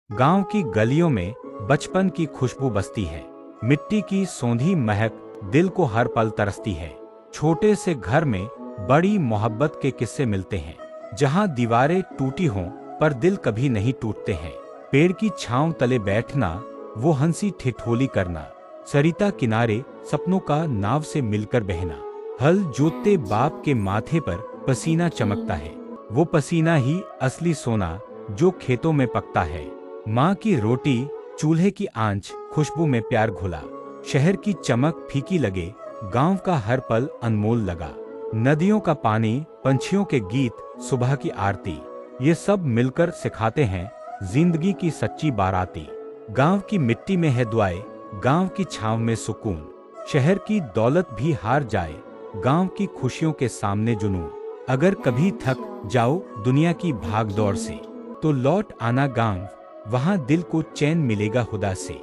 गांव की गलियों में बचपन की खुशबू बसती है। मिट्टी की सौंधी महक दिल को हर पल तरसती है। छोटे से घर में बड़ी मोहब्बत के किस्से मिलते हैं, जहां दीवारें टूटी हों पर दिल कभी नहीं टूटते हैं। पेड़ की छांव तले बैठना, वो हंसी ठिठोली करना, सरिता किनारे सपनों का नाव से मिलकर बहना। हल जोतते बाप के माथे पर पसीना चमकता है, वो पसीना ही असली सोना जो खेतों में पकता है। माँ की रोटी, चूल्हे की आंच, खुशबू में प्यार घुला। शहर की चमक फीकी लगे, गांव का हर पल अनमोल लगा। नदियों का पानी, पंछियों के गीत, सुबह की आरती, ये सब मिलकर सिखाते हैं जिंदगी की सच्ची बाराती। गांव की मिट्टी में है दुआएं, गांव की छांव में सुकून। शहर की दौलत भी हार जाए, गांव की खुशियों के सामने जुनून। अगर कभी थक जाओ दुनिया की भाग दौड़ से, तो लौट आना गांव, वहां दिल को चैन मिलेगा खुदा से।